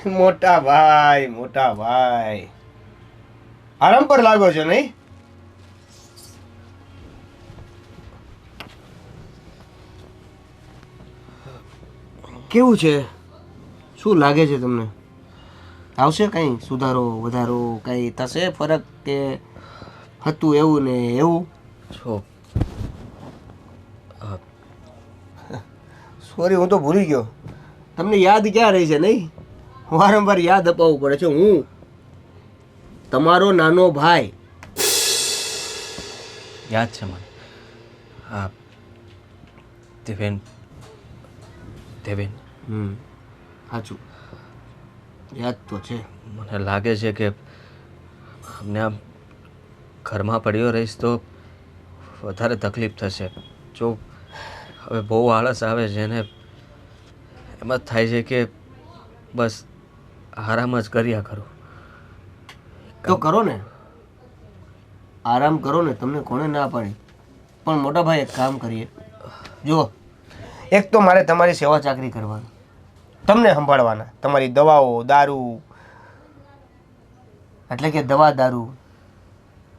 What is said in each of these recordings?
મોટા ભાઈ આરામ પર લાગ્યો છે નહીં? કેવું છે? શું લાગે છે તમને? આવશે કઈ સુધારો વધારો કઈ થશે ફરક કે હતું એવું ને એવું? છો સોરી, હું તો ભૂલી ગયો. તમને યાદ ક્યાં રહી છે નહીં? વારંવાર યાદ અપાવવું પડે છે. હું તમારો નાનો ભાઈ. યાદ છે મને. હા, દેવેન. સાચું, યાદ તો છે. મને લાગે છે કે અમને આમ ઘરમાં પડ્યો રહીશ તો વધારે તકલીફ થશે. જો હવે બહુ આળસ આવે છે ને એમ જ થાય છે કે બસ આરામ જ કર્યા કરું. તો કરો ને, આરામ કરો ને. તમને કોણે ના પાડી? પણ મોટા ભાઈ એક કામ કરીએ. જુઓ, એક તો મારે તમારી સેવા ચાકરી કરવાની, તમને સંભાળવાના, તમારી દવાઓ દારૂ એટલે કે દવા દારૂ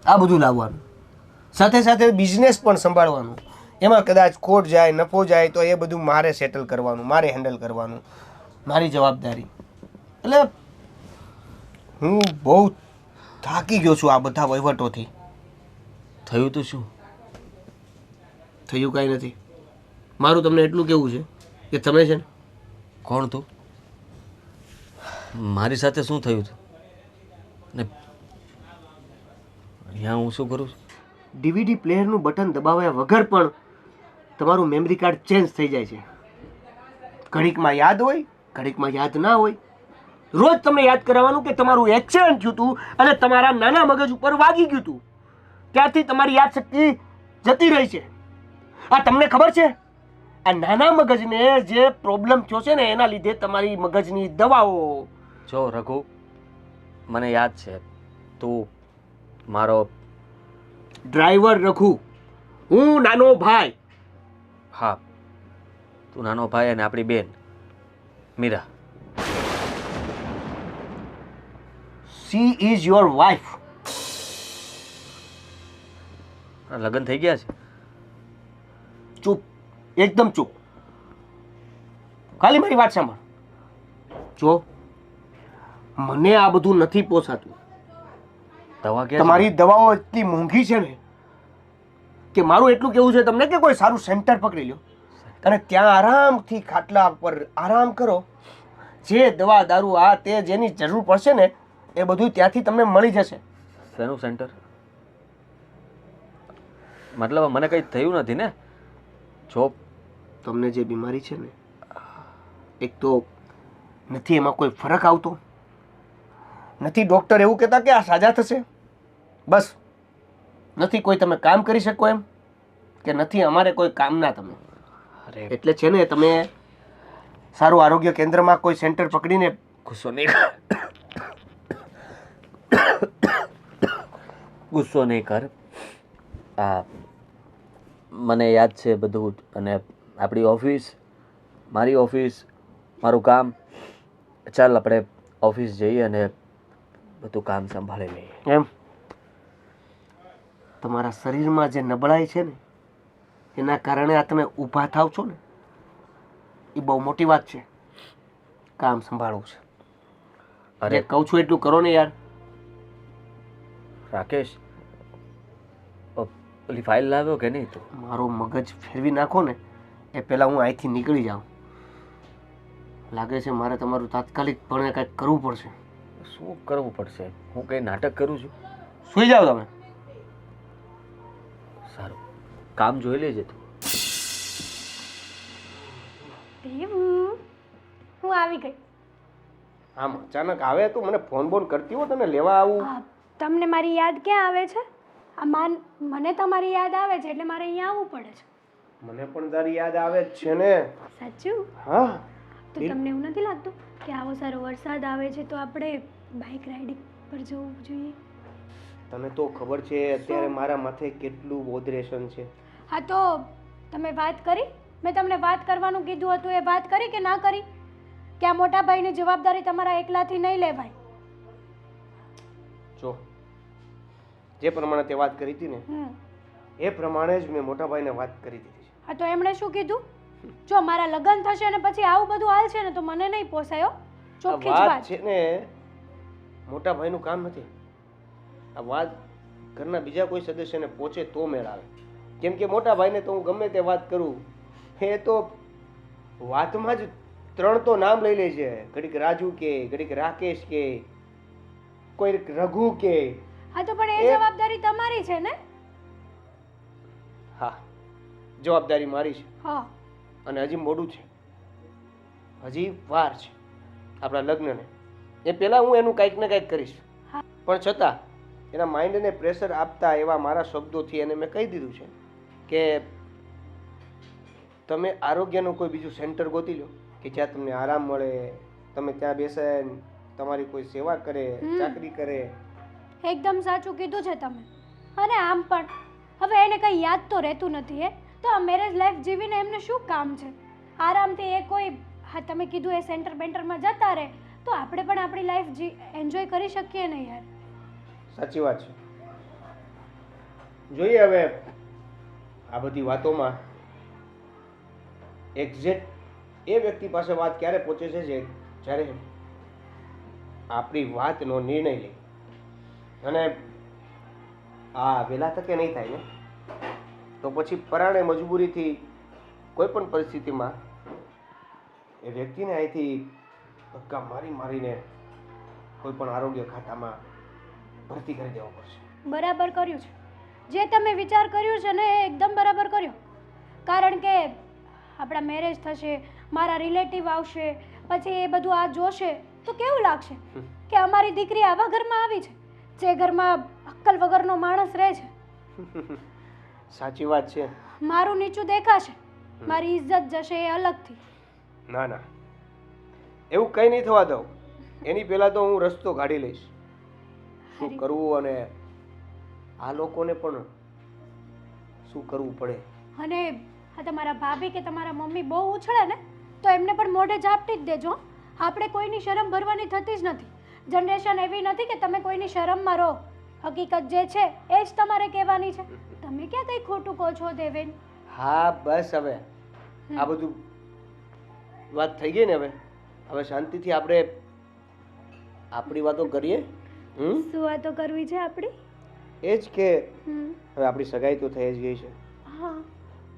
આ બધું લાવવાનું, સાથે સાથે બિઝનેસ પણ સંભાળવાનું. એમાં કદાચ ખોટ જાય નફો જાય તો એ બધું મારે સેટલ કરવાનું, મારે હેન્ડલ કરવાનું, મારી જવાબદારી. એટલે હું બહુ થાકી ગયો છું આ બધા વહીવટોથી. થયું તો શું? થયું કાંઈ નથી. મારું તમને એટલું કેવું છે કે તમે છે ને, કોણ તું? મારી સાથે શું થયું હતું ને અહીંયા હું શું કરું છું? ડીવીડી પ્લેયરનું બટન દબાવ્યા વગર પણ તમારું મેમરી કાર્ડ ચેન્જ થઈ જાય છે. ઘડીકમાં યાદ હોય, ઘડીકમાં યાદ ના હોય. રોજ તમને યાદ કરાવવાનું કે તમારું એક્સિડન્ટ થયું હતું અને તમારા નાના મગજ ઉપર વાગી ગયું હતું, ત્યારથી તમારી યાદશક્તિ જતી રહી છે. આ તમને ખબર છે? આ નાના મગજને જે પ્રોબ્લેમ થયો છે ને એના લીધે તમારી મગજની દવાઓ. જો રઘુ, મને યાદ છે તું મારો ડ્રાઈવર રઘુ, હું નાનો ભાઈ. હા, તું નાનો ભાઈ અને આપણી બેન Meera. She is your wife. લગ્ન થઈ ગયા છે? ચૂપ, એકદમ ચૂપ. ખાલી મારી વાત સાંભળ. જો મને આ બધું નથી પોસાતું. દવા કે તમારી દવાઓ એટલી મોંઘી છે ને કે મારું એટલું કેવું છે તમને કે કોઈ સારું સેન્ટર પકડી લો અને ત્યાં આરામથી ખાટલા પર આરામ કરો. જે દવા દારૂ આ તે જેની જરૂર પડશે ને એ બધું ત્યાંથી તમને મળી જશે. શેનું સેન્ટર? મતલબ મને કંઈ થયું નથી ને? જો તમને જે બીમારી છે ને, એક તો નથી એમાં કોઈ ફરક આવતો, નથી ડૉક્ટર એવું કહેતા કે આ સાજા થશે, બસ નથી કોઈ તમે કામ કરી શકો એમ, કે નથી અમારે કોઈ કામના તમે. અરે એટલે છે ને તમે સારું આરોગ્ય કેન્દ્રમાં કોઈ સેન્ટર પકડીને. ગુસ્સો નહીં ગુસ્સો નહીં કર. આ મને યાદ છે બધું જ. અને આપણી ઓફિસ, મારી ઓફિસ, મારું કામ. ચાલ આપણે ઓફિસ જઈએ અને બધું કામ સંભાળી લઈએ. એમ તમારા શરીરમાં જે નબળાઈ છે ને એના કારણે આ તમે ઊભા થાવ છો ને એ બહુ મોટી વાત છે. કામ સંભાળવું છે. અરે કહું છું એટલું કરો ને યાર. રાકેશ, પેલી ફાઇલ લાવ્યો કે નહીં તું? મારો મગજ ફેરવી નાખો ને એ પહેલાં હું અહીંથી નીકળી જાઉં. લાગે છે મારે તમારું તાત્કાલિક પણ કંઈક કરવું પડશે. શું કરવું પડશે? હું કંઈ નાટક કરું છું? સૂઈ જાઓ તમે. સારું, કામ જોઈ લેજે તું. હું આવી ગઈ. આમ અચાનક આવે તો મને ફોન બોન કરતી હો, તને લેવા આવું. તમને મારી યાદ ક્યાં આવે છે? મને તમારી યાદ આવે છે એટલે મારે અહીંયા આવવું પડે છે. મને પણ તારી યાદ આવે જ છે ને. સાચું? હા. તો તમને એવું નથી લાગતું કે આવો સારો વરસાદ આવે છે તો આપણે બાઇક રાઇડિંગ પર જવું જોઈએ? તને તો ખબર છે અત્યારે મારા માથે કેટલું બોધરેશન છે. હા તો તમે વાત કરી? મેં તમને વાત કરવાનું કીધું હતું એ વાત કરી કે ના કરી? કે આ મોટા ભાઈની જવાબદારી તમારા એકલાથી નહીં લેવાય. જો જે પ્રમાણે તે વાત કરી હતી ને એ પ્રમાણે જ મેં મોટા ભાઈને વાત કરી દીધી છે. હા, તો એમણે શું કીધું? જો મારા લગ્ન થશે ને પછી આવું બધું હાલ છે ને તો મને નહીં પોસાયો. આ ચોખ્ખી જ વાત વાત. છે ને મોટા ભાઈનું કામ નથી. આ વાત ઘરના બીજા કોઈ સદસ્યને પહોંચે તો મેળ આવે. કેમ કે મોટા ભાઈને તો હું ગમે તે વાત કરું એ તો વાતમાં જ 3 તો નામ લઈ લે છે. ઘડીક રાજુ કે, ઘડીક રાકેશ કે, કોઈ રઘુ કે. હા, તો પણ એ જવાબદારી તમારી છે ને? હા, જવાબદારી મારી છે. હા. અને હજી મોડું છે, હજી વાર છે આપણા લગ્નને. એ પહેલાં હું એનું કંઈક ને કંઈક કરીશ. પણ છતાં એના માઇન્ડને પ્રેશર આપતા એવા મારા શબ્દોથી એને મેં કહી દીધું છે કે તમે આરોગ્યનું કોઈ બીજું સેન્ટર ગોતી લો કે જ્યાં તમને આરામ મળે, તમે ત્યાં બેસે, તમારી કોઈ સેવા કરે, ચાકરી કરે. એકદમ સાચું કીધું છે તમે. અને આમ પણ હવે એને કંઈ યાદ તો રહેતું નથી હે, તો આ મેરેજ લાઈફ જીવીને એમને શું કામ છે? આરામથી એ કોઈ, હા તમે કીધું એ સેન્ટર બેન્ટરમાં જતા રહે તો આપણે પણ આપણી લાઈફ એન્જોય કરી શકીએ ને યાર. સાચી વાત છે. જોઈએ હવે આ બધી વાતોમાં એક્ઝેક્ટ એ વ્યક્તિ પાસે વાત ક્યારે પહોંચે છે જ્યારે આપણી વાતનો નિર્ણય લે. અને આ વહેલા તકે નહીં થાય ને તો પછી પરાણે મજબૂરીથી કોઈ પણ પરિસ્થિતિમાં એ વ્યક્તિને અહીંથી ધક્કા મારીને કોઈ પણ આરોગ્ય ખાતામાં ભરતી કરી દેવો પડશે. બરાબર કર્યું છે. જે તમે વિચાર કર્યો છે ને એ એકદમ બરાબર કર્યો. કારણ કે આપણા મેરેજ થશે, મારા રિલેટિવ આવશે, પછી એ બધું આ જોશે તો કેવું લાગશે કે અમારી દીકરી આવા ઘરમાં આવી છે જે ઘરમાં અક્કલ વગરનો માણસ રહે છે. સાચી વાત છે. મારું નીચું દેખાશે, મારી ઇજ્જત જશે એ અલગથી. ના ના, એવું કંઈ નહીં થવા દઉં. એની પહેલાં તો હું રસ્તો કાઢી લઈશ શું કરવું અને આ લોકોને પણ શું કરવું પડે. અને આ તમારા ભાભી કે તમારા મમ્મી બહુ ઉછળે ને તો એમને પણ મોઢે ઝાપટી જ દેજો. આપણે કોઈની શરમ ભરવાની થતી જ નથી. જનરેશન એવી નથી કે તમે કોઈની શરમમાં રહો. હકીકત જે છે એ જ તમારે કહેવાની છે. તમે ક્યાં કંઈ ખોટું કહો છો દેવેન? હા બસ, હવે આ બધું વાત થઈ ગઈ ને. હવે શાંતિથી આપણે આપણી વાતો કરીએ. શું વાતો કરવી છે આપણી? એ જ કે હવે આપણી સગાઈ તો થઈ જ ગઈ છે. હા,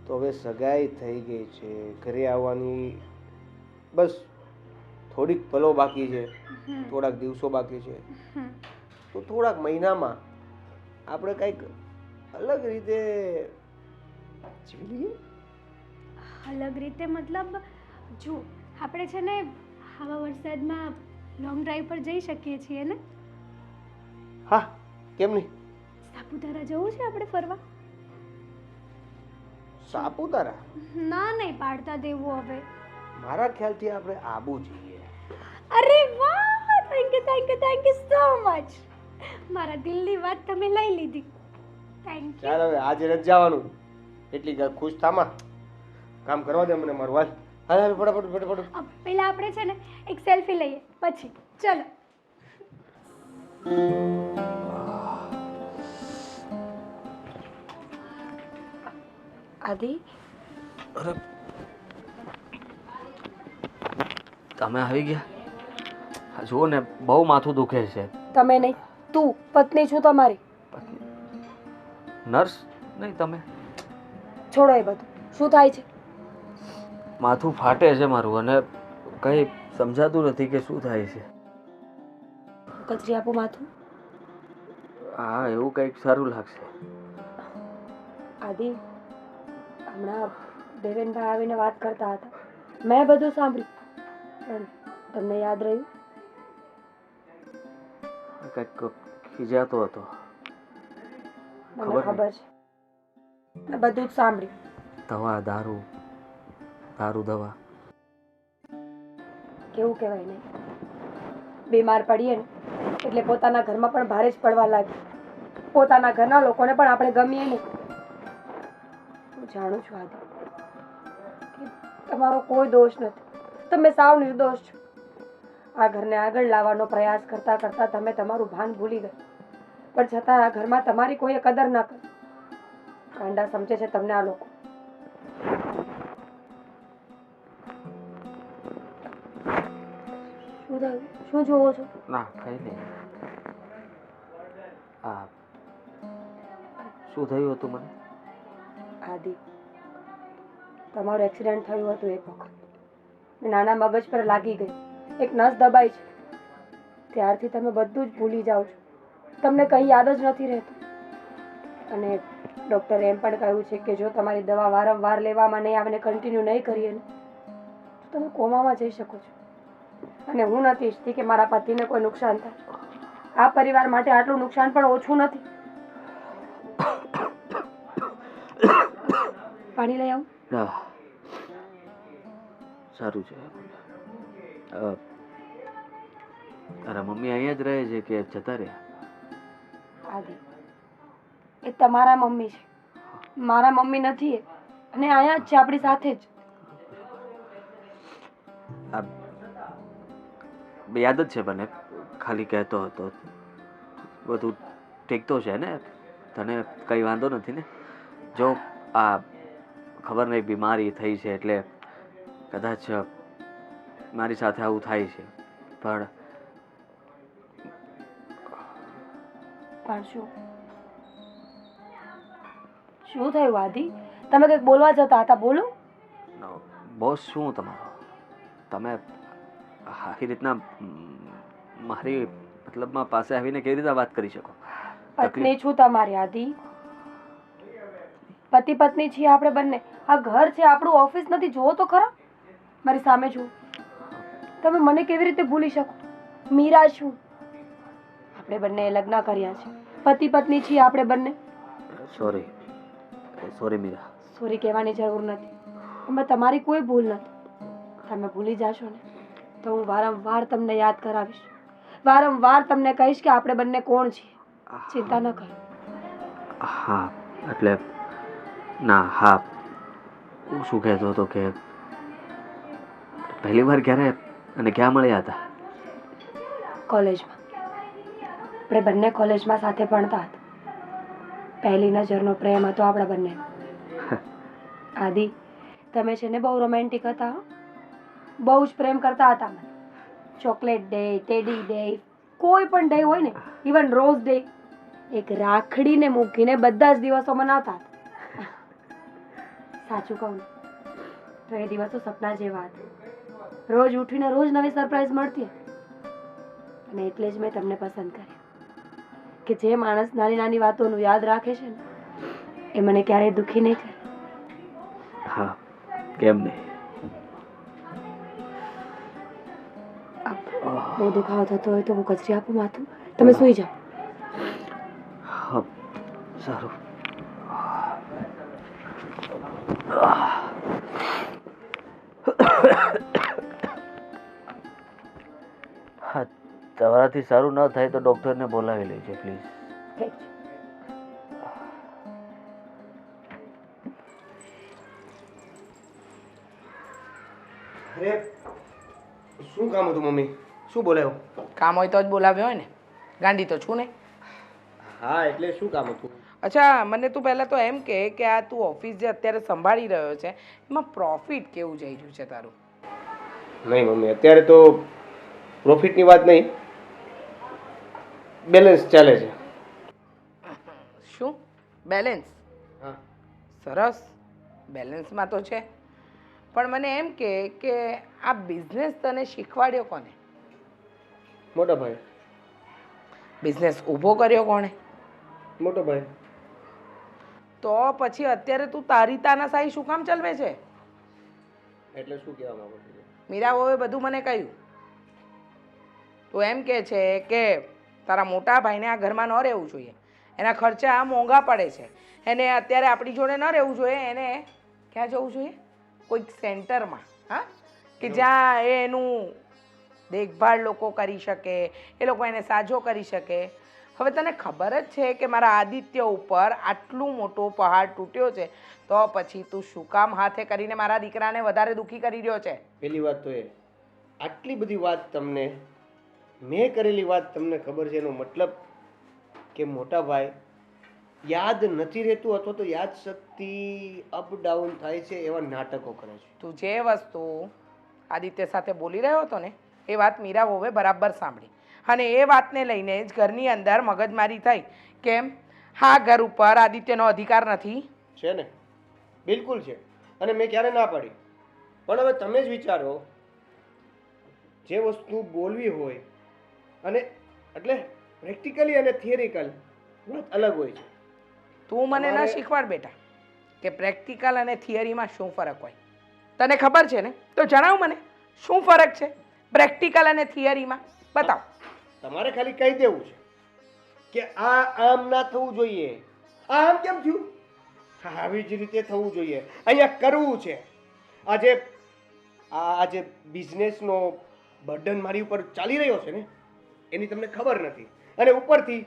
તો હવે સગાઈ થઈ ગઈ છે, ઘરે આવવાની બસ થોડીક પલો બાકી છે, થોડાક દિવસો બાકી છે. તો થોડાક મહિનામાં આપણે કંઈક અલગ રીતે જીવી લઈએ. અલગ રીતે મતલબ જો આપણે છે ને આવા વરસાદમાં લોંગ ડ્રાઈવ પર જઈ શકીએ છીએ ને? હા, કેમ નહીં. સાપુતારા જવું છે આપણે ફરવા? સાપુતારા? ના નહીં પાડતા દેવું હવે. મારા ખ્યાલથી આપણે આબુ જઈએ. અરે વાહ, થેન્ક યુ સો મચ. મારા દિલની વાત તમે લઈ લીધી. Thank you. ચાલ હવે આજે નથી જવાનું, એટલી ખુશ થામાં. કામ કરવા દે મને મારું. હાલ ફટાફટ. પહેલા આપણે છે ને એક સેલ્ફી લઈએ પછી ચલો. આદિ, અરે તમે આવી ગયા? જુઓ ને બહુ માથું દુખે છે. તમે નહીં, તું પત્ની છું તમારી. નર્સ નહીં તમે? છોડો એ બધું. શું થાય છે? માથું ફાટે છે મારું અને કંઈ સમજાતું નથી કે શું થાય છે. કચરી આપો માથું. હા, એવું કંઈક સારું લાગશે. આદિ, હમણાં દેવેનભાઈ આવીને વાત કરતા હતા, મેં બધું સાંભળ્યું. પણ તમને યાદ રહ્યું? કંઈક ખીજાતો હતો. મને ખબર છે, મેં બધું જ સાંભળ્યું. દવા, દારૂ દવા. કેવું કહેવાય નહીં, બીમાર પડીએ ને એટલે પોતાના ઘરમાં પણ ભારે જ પડવા લાગે. પોતાના ઘરના લોકોને પણ આપણે ગમીએ નહીં. હું જાણું છું આદિ કે તમારો કોઈ દોષ નથી, તમે સાવ નિર્દોષ છો. આ ઘરને આગળ લાવવાનો પ્રયાસ કરતા કરતા તમે તમારું ભાન ભૂલી ગયા, પણ છતાં આ ઘરમાં તમારી કોઈએ કદર ન કરી. કાંડા સમજે છે તમને આ લોકો. શું થયું? શું જોવો છો? ના કંઈ નહીં. આ શું થયું હતું મને? આદિ, તમારું એક્સિડન્ટ થયું હતું એક વખત, ને નાના મગજ પર લાગી ગઈ, એક નસ દબાઈ છે. ત્યારથી તમે બધું જ ભૂલી જાઓ છો, તમને કંઈ યાદ જ નથી રહેતું. અને ડૉક્ટરે એમ પણ કહ્યું છે કે જો તમારી દવા વારંવાર લેવામાં નહીં આવે ને કન્ટિન્યુ નહીં કરીએ ને તો તમે કોમામાં જઈ શકો છો. અને હું નથી ઈચ્છતી કે મારા પતિને કોઈ નુકસાન થાય. આ પરિવાર માટે આટલું નુકસાન પણ ઓછું નથી. પાણી લઈ આવું? ના સારું છે. તારા મમ્મી અહીંયા જ રહે છે કે જતા રહ્યા? આદિ, એ તમારા મમ્મી છે, મારા મમ્મી નથી એ. અને અહીંયા જ છે, આપણી સાથે જ. આ યાદ જ છે મને, ખાલી કહેતો હતો. બધું ઠીક તો છે ને? તને કંઈ વાંધો નથી ને? જો આ ખબર નહીં બીમારી થઈ છે એટલે કદાચ મારી સાથે આવું થાય છે, પણ શું શું થયું આદિ? તમે કંઈક બોલવા જતા હતા, બોલો. બોસ શું તમારો? તમે આખી રીતના મારી મતલબમાં પાસે આવીને કેવી રીતે વાત કરી શકો? પત્ની છું તમારી આદિ, પતિ પત્ની છીએ આપણે બંને. આ ઘર છે આપણું, ઓફિસ નથી. જુઓ તો ખરા, મારી સામે જુઓ. તમે મને કેવી રીતે ભૂલી શકો? મીરા છું, આપણે બંને લગ્ન કર્યા છે, પતિ પત્ની છીએ આપણે બંને. સોરી મીરા. સોરી કહેવાની જરૂર નથી. એમાં તમારી કોઈ ભૂલ નથી. તમે ભૂલી જાશો ને તો હું વારંવાર તમને યાદ કરાવીશ, વારંવાર તમને કહીશ કે આપણે બંને કોણ છીએ. ચિંતા ન કરો. હા એટલે ના, હા હું શું કહેતો હતો કે પહેલી વાર ક્યારે અને ક્યાં મળ્યા હતા? કોલેજમાં. આપણે બંને કોલેજમાં સાથે ભણતા હતા. પહેલી નજરનો પ્રેમ હતો આપણા બંને. આદિ, તમે છે ને બહુ રોમેન્ટિક હતા. બહુ જ પ્રેમ કરતા હતા મને. ચોકલેટ ડે, ટેડી ડે, કોઈ પણ ડે હોય ને, ઇવન રોઝ ડે, એક રાખડીને મૂકીને બધા જ દિવસો મનાવતા હતા. સાચું કહું ને તો એ દિવસો સપના જેવા હતા. રોજ ઉઠીને રોજ નવી સરપ્રાઈઝ મળતી હતી. અને એટલે જ મેં તમને પસંદ કર્યા કે જે માણસ નાની નાની વાતોનું યાદ રાખે છે ને એ મને ક્યારેય દુઃખી નહીં કરે. હા, કેમ નહીં? બહુ દુખાવો થતો હોય તો હું કચરી આપું માથું, તમે સૂઈ જાઓ. હા સારું. હા, તમારાથી સારું ન થાય તો ડૉક્ટરને બોલાવી લેજો પ્લીઝ. ઠીક છે. અરે શું કામ હતું મમ્મી? શું બોલાયો? કામ હોય તો જ બોલાવ્યો હોય ને, ગાંડી તો છું નહીં. હા એટલે શું કામ હતું? અચ્છા, મને તું પહેલાં તો એમ કે આ તું ઓફિસ જે અત્યારે સંભાળી રહ્યો છે એમાં પ્રોફિટ કેવું જઈ રહ્યું છે તારું? નહીં મમ્મી, અત્યારે તો પ્રોફિટની વાત નહીં, બેલેન્સ ચાલે છે. શું બેલેન્સ? હા. સરસ, બેલેન્સમાં તો છે. પણ મને એમ કે આ બિઝનેસ તને શીખવાડ્યો કોને? મોટા ભાઈ. બિઝનેસ ઊભો કર્યો કોણે? મોટો ભાઈ. તો પછી અત્યારે તું તારી તાનાશાહી શું કામ ચલાવે છે? એટલે શું કહેવા માંગો છો? મીરાઓએ બધું મને કહ્યું. તું એમ કહે છે કે તારા મોટા ભાઈને આ ઘરમાં ન રહેવું જોઈએ, એના ખર્ચા મોંઘા પડે છે, એને અત્યારે આપણી જોડે ન રહેવું જોઈએ, એને ક્યાં જવું જોઈએ? કોઈક સેન્ટરમાં, હા, કે જ્યાં એનું દેખભાળ લોકો કરી શકે, એ લોકો એને સાજો કરી શકે. હવે તને ખબર જ છે કે મારા આદિત્ય ઉપર આટલું મોટો પહાડ તૂટ્યો છે, તો પછી તું શું કામ હાથે કરીને મારા દીકરાને વધારે દુઃખી કરી રહ્યો છે? પહેલી વાત તો એ આટલી બધી વાત તમને, મેં કરેલી વાત તમને ખબર છે, એનો મતલબ કે મોટા ભાઈ યાદ નથી રહેતું અથવા તો યાદ શક્તિ અપ ડાઉન થાય છે એવા નાટકો કરે છે. તું જે વસ્તુ આદિત્ય સાથે બોલી રહ્યો હતો ને એ વાત મીરા વહુએ બરાબર સાંભળી અને એ વાતને લઈને જ ઘરની અંદર મગજમારી થઈ. કેમ હા ઘર ઉપર આદિત્યનો અધિકાર નથી? છે ને, બિલકુલ છે. અને મેં ક્યારે ના પાડી. પણ હવે તમે જ વિચારો, જે વસ્તુ બોલવી હોય અને એટલે પ્રેક્ટિકલી અને થિયરિકલ વાત અલગ હોય છે. તું મને ન તમારે- શીખવાડ બેટા કે પ્રેક્ટિકલ અને થિયરીમાં શું ફરક હોય. તને ખબર છે ને તો જણાવ મને શું ફરક છે પ્રેક્ટિકલ અને થિયરીમાં? બતાવ. તમારે ખાલી કહી દેવું છે કે આ આમ ના થવું જોઈએ, આ આમ કેમ થયું, હા આવી જ રીતે થવું જોઈએ, અહીંયા કરવું છે. આજે બિઝનેસનો બર્ડન મારી ઉપર ચાલી રહ્યો છે ને એની તમને ખબર નથી, અને ઉપરથી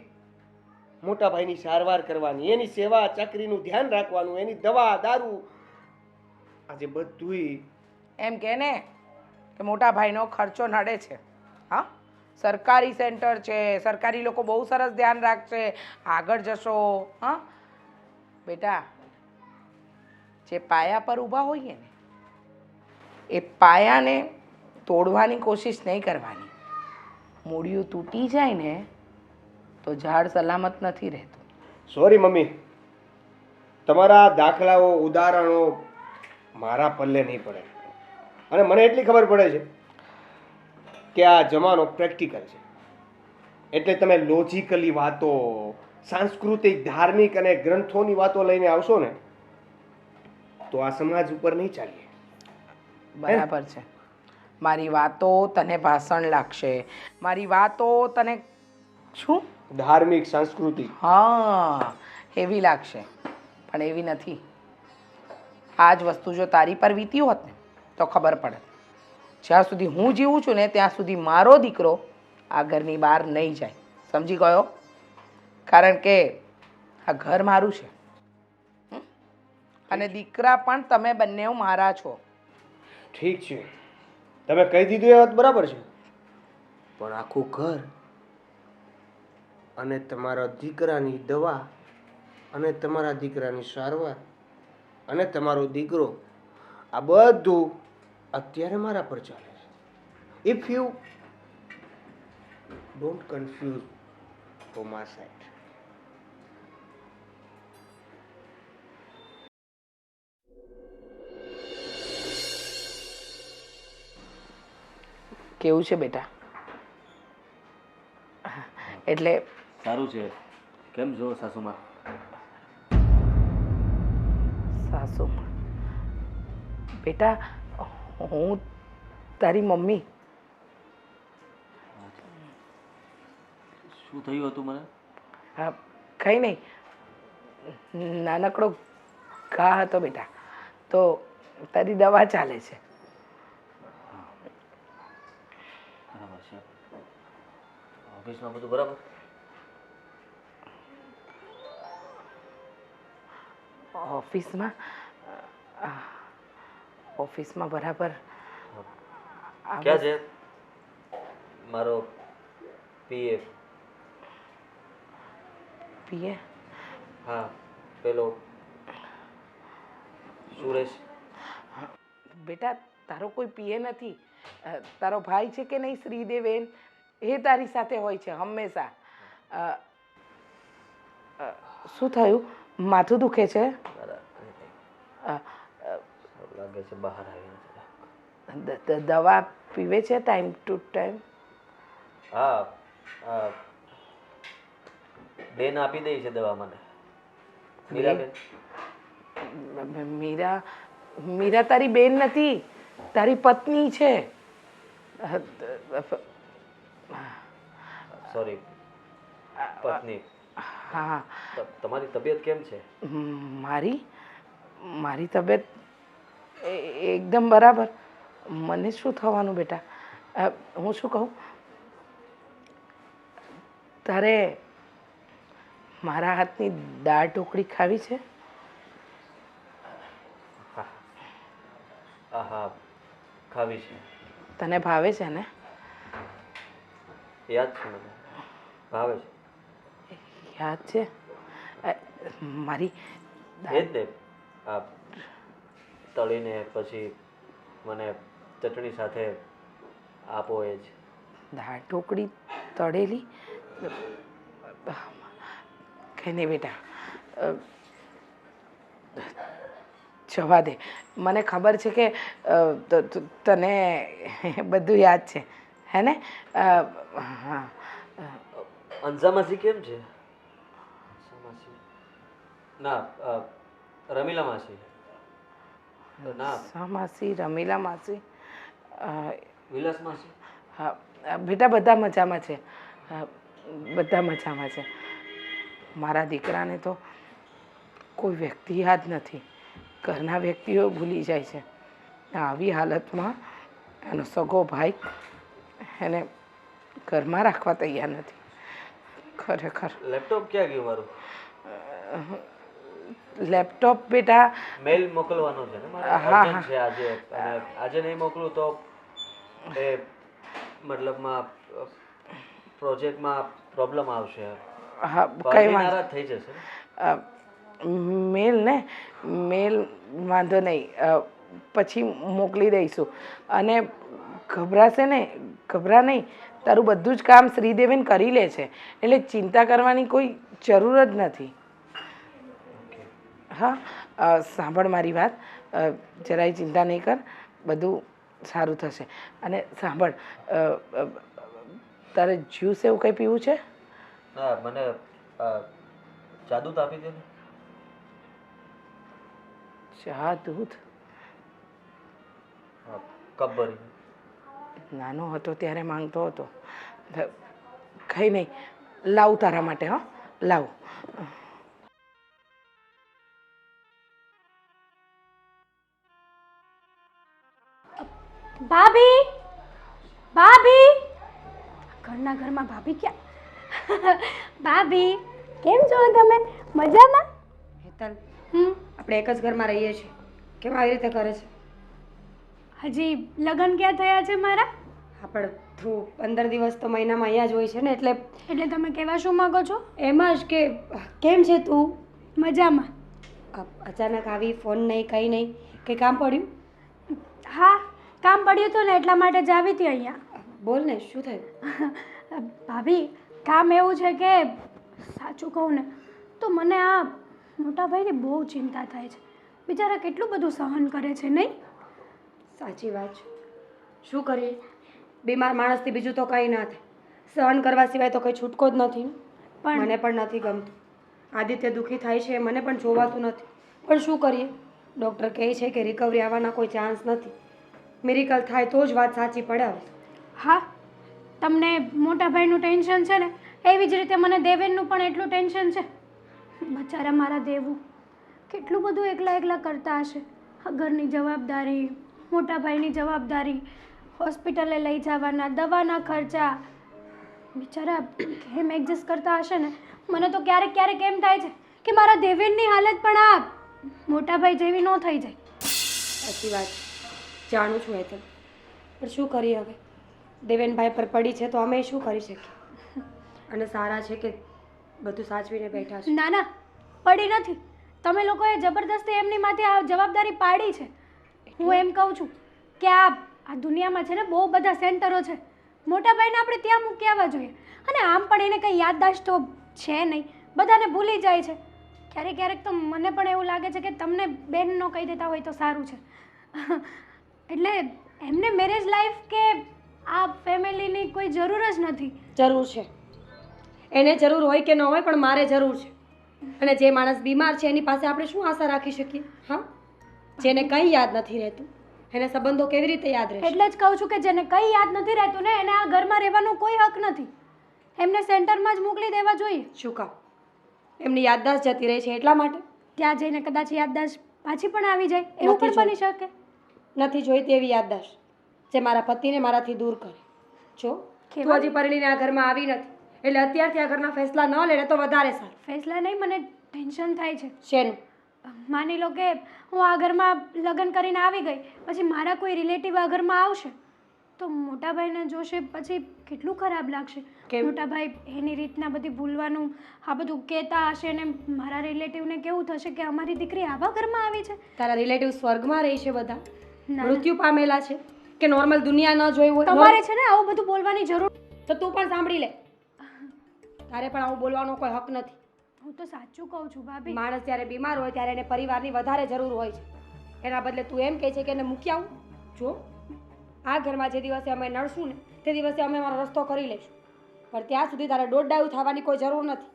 મોટા ભાઈની સારવાર કરવાની, એની સેવા ચાકરીનું ધ્યાન રાખવાનું, એની દવા દારૂ, આજે બધુંય એમ કે ને કે મોટા ભાઈનો ખર્ચો નડે છે. હા, સરકારી સેન્ટર છે, સરકારી લોકો બહુ સરસ ધ્યાન રાખશે, આગળ જશો. હા બેટા, જે પાયા પર ઊભા હોઈએ ને એ પાયાને તોડવાની કોશિશ નહીં કરવાની. મૂળિયું તૂટી જાય ને તો ઝાડ સલામત નથી રહેતું. સોરી મમ્મી, તમારા દાખલાઓ ઉદાહરણો મારા પલ્લે નહીં પડે. અને મને એટલી ખબર પડે છે કે આ જમાનો પ્રેક્ટિકલ છે, એટલે તમે લોજિકલી વાતો, સાંસ્કૃતિક, ધાર્મિક અને ગ્રંથોની વાતો લઈને આવશો ને તો આ સમાજ ઉપર નહીં ચાલીએ. બરાબર છે. મારી વાતો તને ભાષણ લાગશે, મારી વાતો તને શું ધાર્મિક, સાંસ્કૃતિક. હા એવી લાગશે, પણ એવી નથી. આ જ વસ્તુ જો તારી પર વીતી હોત ને તો ખબર પડે. જ્યાં સુધી હું જીવું છું ને ત્યાં સુધી મારો દીકરો આ ઘરની બહાર નહીં જાય. સમજી ગયો? કારણ કે આ ઘર મારું છે અને દીકરા પણ તમે બંને મારા છો. ઠીક છે, તમે કહી દીધું એ વાત બરાબર છે, પણ આખું ઘર અને તમારા દીકરાની દવા અને તમારા દીકરાની સારવાર અને તમારો દીકરો, આ બધું અત્યારે મારા પર ચાલે છે. If you don't confuse from my side. કેવું છે બેટા? એટલે સારું છે. કેમ છો સાસુમાં? સાસુમાં બેટા, હું તારી મમ્મી. શું થયું હતું મને? હા, કંઈ નહીં, નાનકડો ઘા હતો બેટા, તો તારી દવા ચાલે છે. બરાબર છે. ઓફિસમાં બધું બરાબર? ઓફિસમાં ઓફિસમાં બરાબર. ક્યાં છે મારો પીએફ? પીએ? હા, પેલો સુરેશ. બેટા, તારો કોઈ પીએ નથી. તારો ભાઈ છે કે નહીં, શ્રીદેવેન, એ તારી સાથે હોય છે હંમેશા. શું થયું? માથું દુખે છે? લાગે છે બહાર આવીને. દવા પીવે છે ટાઈમ ટુ ટાઈમ? હા, બેન આપી દઈ છે દવા મને. મીરાબેન. મીરા તારી બેન નથી, તારી પત્ની છે. સોરી, પત્ની. હા. તમારી તબિયત કેમ છે? મારી તબિયત એકદમ બરાબર. મને શું થવાનું બેટા? હું શું કહું, તારે મારા હાથની દાળ ઢોકળી ખાવી છે? હા, ખાવી છે. તને ભાવે છે ને? યાદ છે મને, ભાવે છે. યાદ છે? મારી એ જ ને, આ તળીને પછી મને ચટણી સાથે આપો એ જ. દાળ ઢોકળી તળેલી? કંઈ નહીં બેટા, જવા દે. મને ખબર છે કે તને બધું યાદ છે, હે ને? હા. અંજા માસી કેમ છે? અંજા માસી ના, રમીલા માસી ના, માસી, રમીલા માસી, વિલાસ માસી. હા બેટા, બધા મજામાં છે. બધા મજામાં છે. મારા દીકરાને તો કોઈ વ્યક્તિ યાદ નથી, ઘરના વ્યક્તિઓ ભૂલી જાય છે. આવી હાલતમાં એનો સગો ભાઈ એને ઘરમાં રાખવા તૈયાર નથી. ખરેખર. લેપટોપ ક્યાં ગયું મારું? લેપટોપ બેટા, મેલ મોકલવાનો છે ને મારે, હા, અર્જન્ટ છે આજે. અને આજે નહીં મોકલું તો એ મતલબમાં પ્રોજેક્ટમાં પ્રોબ્લેમ આવશે. હા કંઈ પાર્ટી વાંધો, નારાજ થઈ જશે ને. મેલ ને, મેલ વાંધો નહીં, પછી મોકલી દઈશું. અને ગભરાશે ને, ગભરા નહીં, તારું બધું જ કામ શ્રીદેવીને કરી લે છે, એટલે ચિંતા કરવાની કોઈ જરૂર જ નથી. હા, સાંભળ મારી વાત, જરાય ચિંતા નહીં કર, બધું સારું થશે. અને સાંભળ, તારે જ્યુસ એવું કંઈ પીવું છે? ના, મને ચા દૂધ આપી દે ને. ચા દૂધ? હા, કપ ભરીને. નાનો હતો ત્યારે માંગતો હતો. કંઈ નહીં, લાવું તારા માટે. હા, લાવું. ભાભી, ભાભી, ઘરના ઘરમાં ભાભી ક્યાં? ભાભી, કેમ છો તમે? મજામાં? હેતલ, હમ. આપણે એક જ ઘરમાં રહીએ છીએ, કેમ આવી રીતે કરે છે? હજી લગ્ન ક્યાં થયા છે મારા? આપણે તું 15 દિવસ તો મહિનામાં અહીંયા જ હોય છે ને, એટલે તમે કહેવા શું માંગો છો? એમાં જ કે કેમ છે તું? મજામાં. અચાનક આવી, ફોન નહીં, કંઈ નહીં, કંઈ કામ પડ્યું? હા, કામ પડ્યું હતું ને, એટલા માટે જ આવી હતી અહીંયા. બોલ ને, શું થયું? ભાભી, કામ એવું છે કે સાચું કહું ને તો મને આ મોટા ભાઈની બહુ ચિંતા થાય છે. બિચારા કેટલું બધું સહન કરે છે, નહીં? સાચી વાત છે. શું કરીએ, બીમાર માણસથી બીજું તો કંઈ ના થાય, સહન કરવા સિવાય તો કંઈ છૂટકો જ નથી ને. પણ મને પણ નથી ગમતું. આદિત્ય દુઃખી થાય છે, મને પણ જોવાતું નથી, પણ શું કરીએ? ડૉક્ટર કહે છે કે રિકવરી આવવાના કોઈ ચાન્સ નથી. મિરેકલ થાય તો જ વાત સાચી પડે. હવે હા, તમને મોટા ભાઈનું ટેન્શન છે ને, એવી જ રીતે મને દેવેનનું પણ એટલું ટેન્શન છે. બચારા મારા દેવું કેટલું બધું એકલા એકલા કરતા હશે. ઘરની જવાબદારી, મોટા ભાઈની જવાબદારી, હોસ્પિટલે લઈ જવાના, દવાના ખર્ચા, બિચારા કેમ એડજસ્ટ કરતા હશે ને. મને તો ક્યારેક ક્યારેક એમ થાય છે કે મારા દેવેનની હાલત પણ આ મોટા ભાઈ જેવી ન થઈ જાય. સાચી વાત છે, જાણું છું હેતલ, પણ શું કરીએ હવે? દેવેનભાઈ પર પડી છે તો અમે શું કરી શકીએ? અને સારા છે કે બધું સાચવીને બેઠા છે. ના ના, પડી નથી. તમે લોકોએ જબરદસ્તી એમની માથે આ જવાબદારી પાડી છે. હું એમ કહું છું કે આ દુનિયામાં છે ને બહુ બધા સેન્ટરો છે, મોટા ભાઈને આપણે ત્યાં મૂકી આવવા જોઈએ. અને આમ પણ એને કંઈ યાદદાશ્ત તો છે નહીં, બધાને ભૂલી જાય છે. ક્યારેક ક્યારેક તો મને પણ એવું લાગે છે કે તમને બેનનો કહી દેતા હોય તો સારું છે. એટલે એમને મેરેજ લાઈફ કે આ ફેમિલીની કોઈ જરૂર જ નથી. જરૂર છે, એને જરૂર હોય કે ન હોય, પણ મારે જરૂર છે. અને જે માણસ બીમાર છે એની પાસે આપણે શું આશા રાખી શકીએ? હા, જેને કંઈ યાદ નથી રહેતું એને સંબંધો કેવી રીતે યાદ રહેશે? એટલે જ કહું છું કે જેને કંઈ યાદ નથી રહેતું ને, એને આ ઘરમાં રહેવાનો કોઈ હક નથી. એમને સેન્ટરમાં જ મોકલી દેવા જોઈએ. શું કામ? એમની યાદદાસ્ત જતી રહે છે એટલા માટે? ત્યાં જઈને કદાચ યાદદાશ્ત પાછી પણ આવી જાય, એવું પણ બની શકે. નથી જોઈતી એવી યાદદાશ્ત જે મારા પતિને મારાથી દૂર કરે. જો તું હજી પરણીને આ ઘરમાં આવી નથી, એટલે અત્યારથી આ ઘરના ફેસલા ન લે તો વધારે સારું. ફેસલા નહીં, મને ટેન્શન થાય છે. શેનું? માની લો કે હું આ ઘરમાં લગ્ન કરીને આવી ગઈ, પછી મારા કોઈ રિલેટિવ આ ઘરમાં આવશે તો મોટાભાઈને જોશે પછી કેટલું ખરાબ લાગશે. કેમ? મોટાભાઈ એની રીતના બધી ભૂલવાનું આ બધું કહેતા હશે ને મારા રિલેટિવને કેવું થશે કે અમારી દીકરી આવા ઘરમાં આવી છે. તારા રિલેટિવ સ્વર્ગમાં રહે છે બધા, ના, ના. મૃત્યુ પામેલા છે કે નોર્મલ દુનિયા ન જોઈ હોય. તમારે છે ને આવું બધું બોલવાની જરૂર. તો તું પણ સાંભળી લે, તારે પણ આવું બોલવાનો કોઈ હક નથી. હું તો સાચું કહું છું ભાભી. માણસ જ્યારે બીમાર હોય ત્યારે એને પરિવારની વધારે જરૂર હોય છે. એના બદલે તું એમ કહે છે કે એને મૂકી આવું. જો આ ઘરમાં જે દિવસે અમે નડશું ને તે દિવસે અમે અમારો રસ્તો કરી લઈશું, પણ ત્યાં સુધી તારે દોડડાયું થવાની કોઈ જરૂર નથી.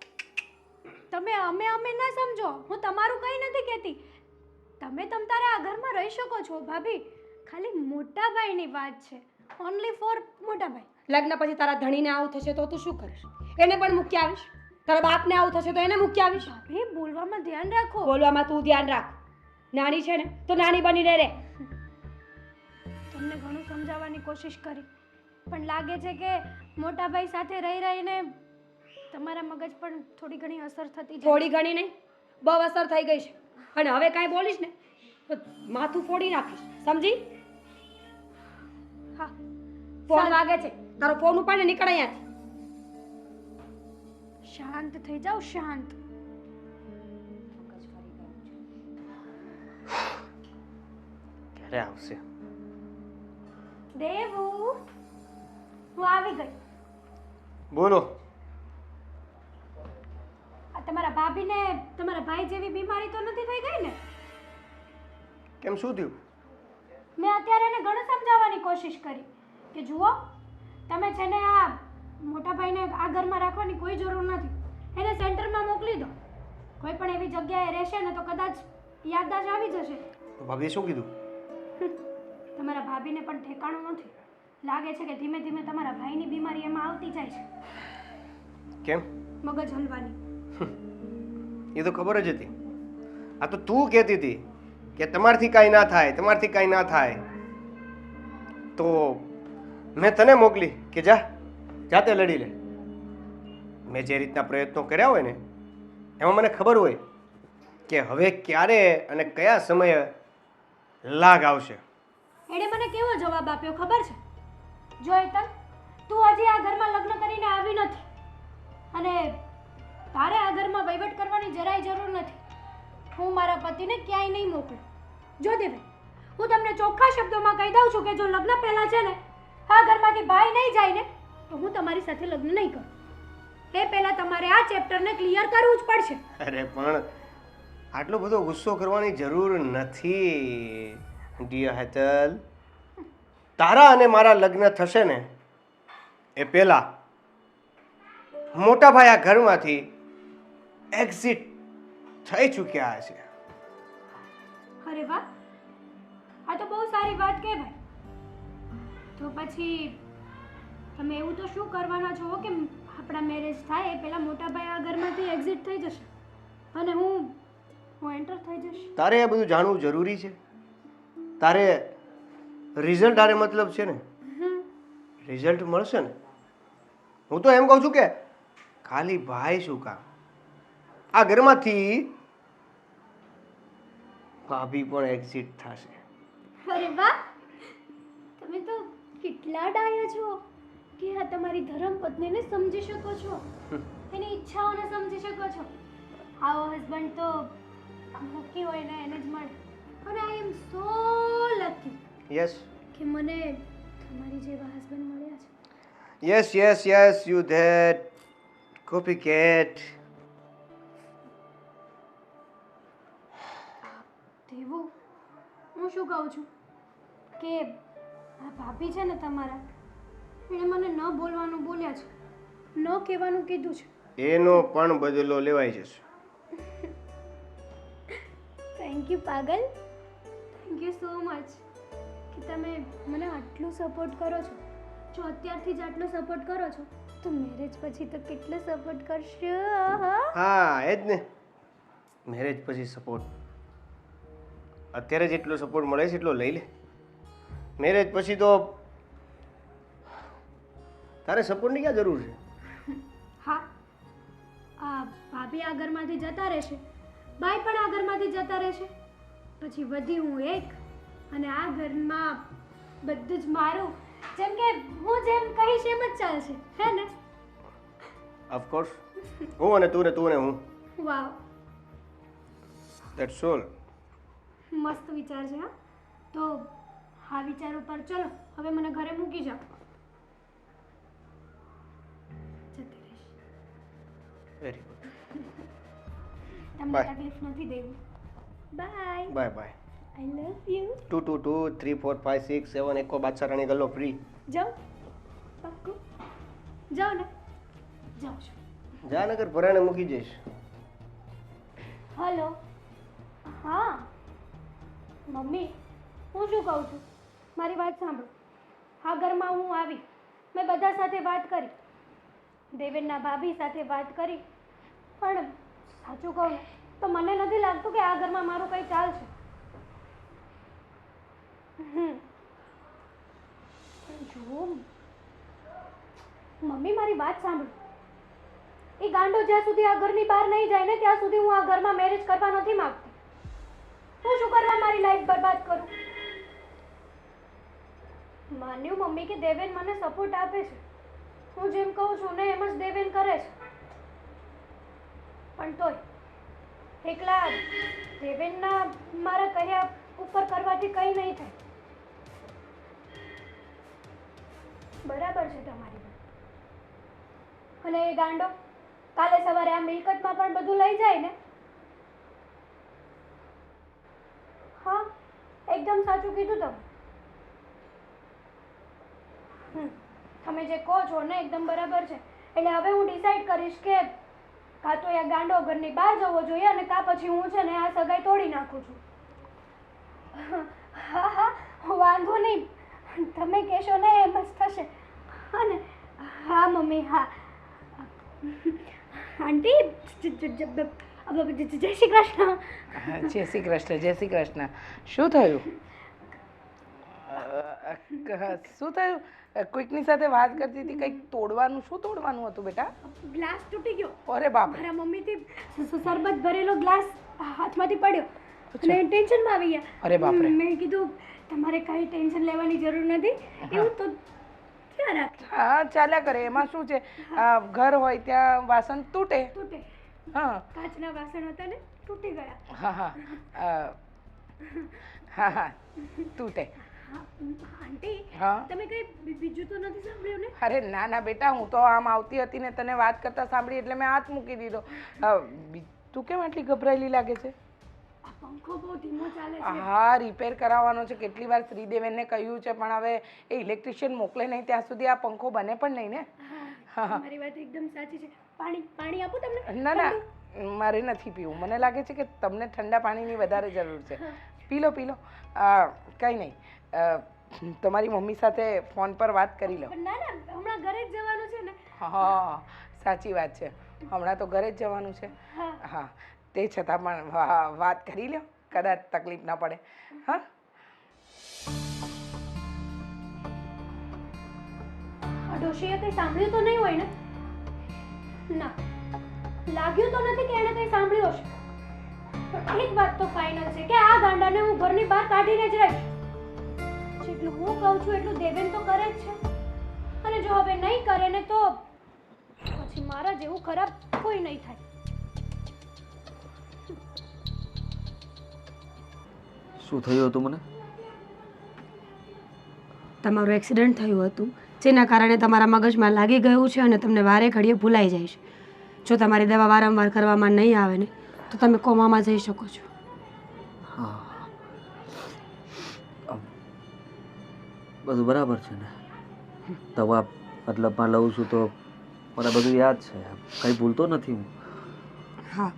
તમે અમે ના સમજો. હું તમારું કંઈ નથી કહેતી. તમે તારે આ ઘરમાં રહી શકો છો ભાભી. ખાલી મોટાભાઈની વાત છે. ઓનલી ફોર મોટાભાઈ. લગ્ન પછી તારા ધણીને આવું થશે તો તું શું કરીશ? એને પણ મૂકી આવીશ? તારા બાપને આવું થશે તો એને મૂકી આવીશ? ભાભી બોલવામાં ધ્યાન રાખો. બોલવામાં તું ધ્યાન રાખ. નાની છે ને તો નાની બનીને રહે. તમને ઘણું સમજાવવાની કોશિશ કરી, પણ લાગે છે કે મોટાભાઈ સાથે રહી રહીને તમારા મગજ પણ થોડી ઘણી અસર થતી જાય. થોડી ઘણી નહીં, બહુ અસર થઈ ગઈ છે. અને હવે કાંઈ બોલીશ ને તો માથું ફોડી નાખીશ, સમજી? હા, ફોન વાગે છે, તારો ફોન ઉપાડીને નીકળ અહીંયાથી. શાંત થઈ જાઓ, શાંત. ક્યારે આવશે? દેવુ, હું આવી ગઈ. બોલો. આ તમારા ભાભીને તમારા ભાઈ જેવી બીમારી તો નથી થઈ ગઈ ને? કેમ, શું થયું? મેં અત્યારે એને ઘણું સમજાવવાની કોશિશ કરી કે જુઓ, તમે છે ને આ મોટાભાઈને આ ઘરમાં રાખવાની કોઈ જરૂર નથી. એને સેન્ટરમાં મોકલી દો. કોઈ પણ એવી જગ્યાએ રહેશે ને તો કદાચ યાદદાસ્ત આવી જશે. તો ભાભીએ શું કીધું? તમારા ભાભીને પણ ઠેકાણું નથી. લાગે છે કે ધીમે ધીમે તમારા ભાઈની બીમારી એમાં આવતી જાય છે. કેમ? મગજ હલવાની. એ તો ખબર જ હતી. આ તો તું કહેતી હતી કે તમારથી કાંઈ ના થાય, તમારથી કાંઈ ના થાય. તો મેં તને મોકલી કે જા, જાતે લડી લે. મેં જે રીતના પ્રયત્નો કર્યા હોય ને એમાં મને ખબર હોય કે હવે ક્યારે અને કયા સમયે લાગ આવશે. એણે મને કેવો જવાબ આપ્યો ખબર છે? જો હેતલ, તું હજી આ ઘરમાં લગ્ન કરીને આવી નથી અને તારે આ ઘરમાં વહીવટ કરવાની જરાય જરૂર નથી. હું મારા પતિને ક્યાંય નહીં મોકલું. જો દેવે, હું તમને ચોખ્ખા શબ્દોમાં કહી દઉં છું કે જો લગ્ન પહેલાં છે ને આ ઘરમાંથી ભાઈ નહીં જાય ને તો હું તમારી સાથે લગ્ન નહીં કરું. એ પહેલાં તમારે આ ચેપ્ટરને ક્લિયર કરવું જ પડશે. અરે પણ આટલો બધો ગુસ્સો કરવાની જરૂર નથી ડિયર હેતલ. તારા અને મારા લગ્ન થશે ને એ પહેલા મોટાભાઈ આ ઘરમાંથી એક્ઝિટ થઈ ચૂક્યા છે. અરે વાહ, આ તો બહુ સારી વાત કહેવાય. તો પછી તમે એવું તો શું કરવાના છો કે આપણા મેરેજ થાય એ પહેલા મોટાભાઈ આ ઘરમાંથી એક્ઝિટ થઈ જશે અને હું એન્ટર થઈ જઈશ. તારે એ બધું જાણવું જરૂરી છે? તારે રિઝલ્ટ આરે મતલબ છે ને? રિઝલ્ટ મળશે ને. હું તો એમ કહું છું કે ખાલી ભાઈ શું કામ, આ ઘરમાંથી ભાભી પણ એક્ઝિટ થશે. અરે વાહ, તમે તો કેટલા ડાયા છો કે આ તમારી ધર્મપત્નીને સમજી શકો છો, એની ઈચ્છાઓને સમજી શકો છો. આવો હસબન્ડ તો લકી હોય ને એને જ મળે. અને આઈ એમ સો લકી યસ કે મને તમારી જેવા હસબન્ડ મળ્યા છે. Yes yes yes you that copy cat. દેવું, હું શું કહું છું કે આ ભાભી છે ને તમારા, એણે મને ન બોલવાનું બોલ્યા છે, ન કહેવાનું કીધું છે. એનો પણ બદલો લેવાઈ જશે. થેન્ક યુ પાગલ, થેન્ક યુ સો મચ કે તમે મને આટલું સપોર્ટ કરો છો. જો અત્યારથી જ આટલો સપોર્ટ કરો છો તો મેરેજ પછી તો કેટલો સપોર્ટ કરશો. હા એ જ ને, મેરેજ પછી સપોર્ટ. અત્યારે જેટલો સપોર્ટ મળે છે એટલો લઈ લે. મેરેજ પછી તો તારે સપોર્ટની ક્યાં જરૂર છે? હા, આ ભાભી આ ઘરમાંથી જતા રહેશે, બાઈ પણ આ ઘરમાંથી જતા રહેશે, પછી વધી હું એક અને આ ઘરમાં બધું જ મારું જેમ કે હું જેમ કહીશ એમ જ ચાલશે, હે ને? ઓફકોર્સ હું અને તું ને હું. વાવ, દેટ્સ ઓલ. મસ્ત વિચાર છે. હા, તો આ વિચાર ઉપર ચલો હવે મને ઘરે મૂકી જાઓ. જતી રહીશ. Very good. તમને Bye. તકલીફ નથી દેવી. Bye. Bye bye. I love you. 2 2 2 3 4 5 6 7 એક બાદશાહ રાણી ગલ્લો ફ્રી. જાઓ. પાક્કું જાઓ ને. જાઉં છું. જાનગર પરાણે મૂકી જઈશ. હલો. હા મમ્મી, હું શું કહું છું, મારી વાત સાંભળો. આ ઘરમાં હું આવી, મેં બધા સાથે વાત કરી, દેવેનના ભાભી સાથે વાત કરી, પણ સાચું કહું ને તો મને નથી લાગતું કે આ ઘરમાં મારું કંઈ ચાલશે. જુઓ મમ્મી, મારી વાત સાંભળો. એ ગાંડો જ્યાં સુધી આ ઘરની બહાર નહીં જાય ને ત્યાં સુધી હું આ ઘરમાં મેરેજ કરવા નથી માંગતી. હું શું કરવા મારી લાઈફ બરબાદ કરું? માન્યું મમ્મી કે દેવેન મને સપોર્ટ આપે છે, હું જેમ કહું છું ને એમ જ દેવેન કરે છે, પણ તોય એકલા દેવેનના મારા કહ્યા ઉપર કરવાથી કંઈ નહીં થાય. બરાબર છે તમારી વાત. અને એ ગાંડો કાલે સવારે આ મિલકતમાં પણ બધું લઈ જાય ને? હા, એકદમ સાચું કીધું તમે. તમે જે કહો છો ને એકદમ બરાબર છે. એટલે હવે હું ડિસાઈડ કરીશ કે કાં તો એ ગાંડો ઘરની બહાર જવો જોઈએ અને કાં પછી હું છે ને આ સગાઈ તોડી નાખું છું. હા હા, વાંધો નહીં, તમે કહેશો ને એમ જ થશે. હા ને? હા મમ્મી, હા. આંટી, જય શ્રી કૃષ્ણ. જય શ્રી કૃષ્ણ, જય શ્રી કૃષ્ણ. શું થયું? શું થયું? કોઈકની સાથે વાત કરતી હતી, કંઈક તોડવાનું? શું તોડવાનું હતું બેટા? ગ્લાસ તૂટી ગયો. અરે બાપ રે. મારા મમ્મીથી શરબત ભરેલો ગ્લાસ હાથમાંથી પડ્યો અને ટેન્શનમાં આવી ગયા. અરે બાપ રે. મેં કીધું તમારે કાંઈ ટેન્શન લેવાની જરૂર નથી, એવું તો ક્યાં રાખે. હા, ચાલ્યા કરે, એમાં શું છે? ઘર હોય ત્યાં વાસણ તૂટે. તૂટે. હા કાચના વાસણ હતા ને, તૂટી ગયા. હા હા હા હા, તૂટે. હા, આંટી, હા. તમે કંઈ બીજું તો નથી સાંભળ્યું ને? અરે ના ના બેટા, હું તો આમ આવતી હતી ને તને વાત કરતા સાંભળી એટલે મેં હાથ મૂકી દીધો. તું કેમ આટલી ગભરાયેલી લાગે છે? આ પંખો બહુ ધીમો ચાલે છે. હા, રિપેર કરાવવાનો છે. કેટલી વાર શ્રીદેવેનને કહ્યું છે, પણ હવે એ ઇલેક્ટ્રિશિયન મોકલે નહીં ત્યાં સુધી આ પંખો બને પણ નહીં ને. હા, તમારી વાત એકદમ સાચી છે. પાણી આપું તમને? ના ના, મારે નથી પીવું. મને લાગે છે કે તમને ઠંડા પાણીની વધારે જરૂર છે. પી લો પી લો. કંઈ નહીં, તમારી મમ્મી સાથે ફોન પર વાત કરી લો. ના ના, હમણાં ઘરે જ જવાનું છે ને. હા, સાચી વાત છે. હમણાં તો ઘરે જ જવાનું છે. હા, તે છતાં પણ વાત કરી લો, કદાચ તકલીફ ના પડે. હા, આ ડોશીએ કંઈ સાંભળ્યું તો નહીં હોય ને? ના, લાગ્યું તો નથી કે એણે કંઈ સાંભળ્યું હશે. પણ એક વાત તો ફાઇનલ છે કે આ ગાંડાને હું ઘરની બહાર કાઢીને જ રહીશ. જેટલું હું કહું છું એટલું દેવેન તો કરે જ છે, અને જો હવે નહીં કરે ને તો પછી મારા જેવું ખરાબ કોઈ નહીં થાય. શું થયું હતું મને? તમારું એક્સિડન્ટ થયું હતું, જેના કારણે તમારા મગજમાં લાગી ગયું છે અને તમને વારે ઘડીએ ભૂલાઈ જાય છે. જો તમારી દવા વારંવાર કરવામાં નહીં આવે ને તો તમે કોમામાં જઈ શકો છો. હા, બધું બરાબર છે ને? દવા મતલબમાં લઉં છું તો મને બધું યાદ છે, કંઈ ભૂલતો નથી હું. હા,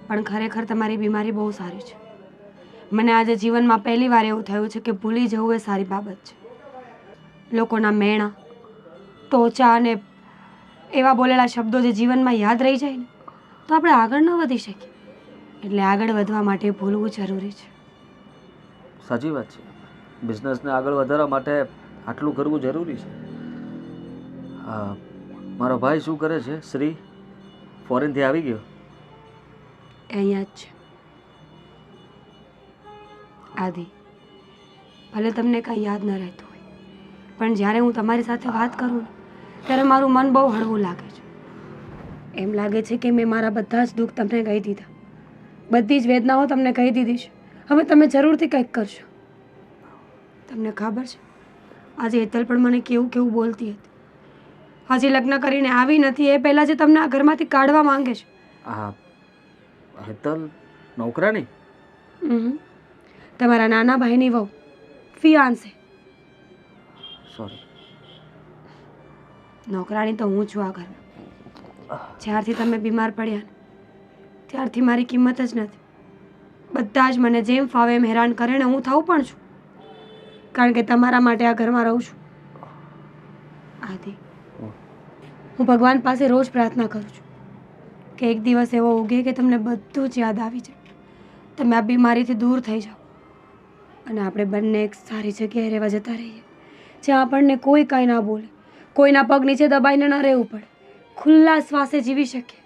પણ ખરેખર તમારી બીમારી બહુ સારી છે. મને આજે જીવનમાં પહેલી વાર એવું થયું છે કે ભૂલી જવું એ સારી બાબત છે. લોકોના મેણા, ટોચા અને એવા બોલેલા શબ્દો જે જીવનમાં યાદ રહી જાય ને તો આપણે આગળ ન વધી શકીએ. એટલે આગળ વધવા માટે ભૂલવું જરૂરી છે. સાચી વાત છે. બિઝનેસને આગળ વધારવા માટે આટલું કરવું જરૂરી છે. હા, મારો ભાઈ શું કરે છે? શ્રી ફોરેનથી આવી ગયો? એ અહીંયા જ છે. આદિ, ભલે તમને કાંઈ યાદ ન રહેતું હોય, પણ જ્યારે હું તમારી સાથે વાત કરું ને ત્યારે મારું મન બહુ હળવું લાગે છે. એમ લાગે છે કે મેં મારા બધા જ દુઃખ તમને કહી દીધા, બધી જ વેદનાઓ તમને કહી દીધી છે. હવે તમે જરૂરથી કંઈક કરશો. તમને ખબર છે આજે હેતલ પણ મને કેવું કેવું બોલતી હતી. હજી લગ્ન કરીને આવી નથી એ પહેલાં જે તમને આ ઘરમાંથી કાઢવા માંગે છે. આ હેતલ નોકરાની? તમારા નાના ભાઈની વહુ, ફિયાન્સે. સોરી. નોકરાણી તો હું છું આ ઘરમાં. જ્યારથી તમે બીમાર પડ્યા ને ત્યારથી મારી કિંમત જ નથી. બધા જ મને જેમ ફાવે એમ હેરાન કરે ને હું થાઉં પણ છું, કારણ કે તમારા માટે આ ઘરમાં રહું છું. આદિ, હું ભગવાન પાસે રોજ પ્રાર્થના કરું છું કે એક દિવસ એવો ઉગે કે તમને બધું જ યાદ આવી જાય, તમે આ બીમારીથી દૂર થઈ જાઓ અને આપણે બંને એક સારી જગ્યાએ રહેવા જતા રહીએ, જ્યાં આપણને કોઈ કાંઈ ના બોલે, કોઈના પગ નીચે દબાઈને ન રહેવું પડે, ખુલ્લા શ્વાસે જીવી શકીએ.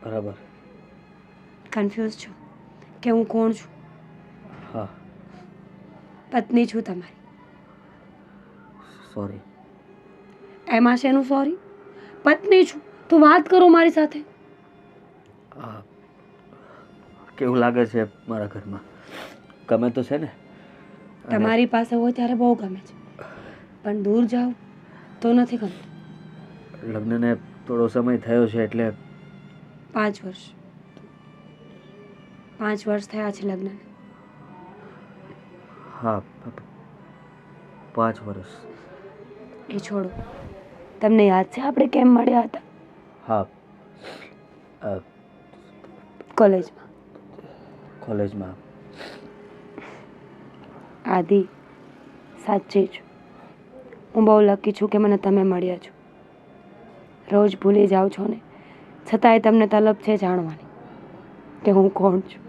બરાબર. કન્ફ્યુઝ છો કે હું કોણ છું? હા. પત્ની છું તમારી. સોરી. એમાં શેનું સોરી? પત્ની છું તો વાત કરો મારી સાથે. કેવું લાગે છે મારા ઘરમાં? ગમે તો છે ને? તમારી પાસે હોય ત્યારે બહુ ગમે છે, પણ દૂર જાઓ તો નથી ગમતું. લગ્નને થોડો સમય થયો છે એટલે 5 વર્ષ. 5 વર્ષ થયા છે લગ્નને. હા, 5 વર્ષ. એ છોડો, તમને યાદ છે આપણે કેમ મળ્યા હતા? હા, કોલેજમાં. કોલેજમાં. આદિ, સાચે જ હું બહુ લકી છું કે મને તમે મળ્યા છો. રોજ ભૂલી જાઓ છો ને છતાંય તમને તલબ છે જાણવાની કે હું કોણ છું.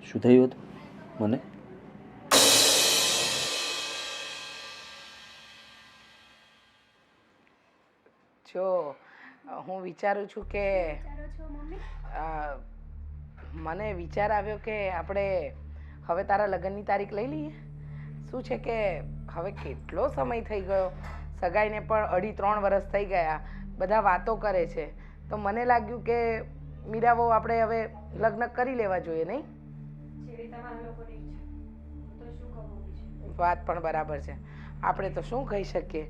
શું થયું હતું મને? જો હું વિચારું છું કે મને વિચાર આવ્યો કે આપણે હવે તારા લગ્નની તારીખ લઈ લઈએ. શું છે કે હવે કેટલો સમય થઈ ગયો, સગાઈને પણ 2.5-3 વર્ષ થઈ ગયા, બધા વાતો કરે છે, તો મને લાગ્યું કે મીરાબહુ આપણે હવે લગ્ન કરી લેવા જોઈએ, નહીં? વાત પણ બરાબર છે, આપણે તો શું કહી શકીએ.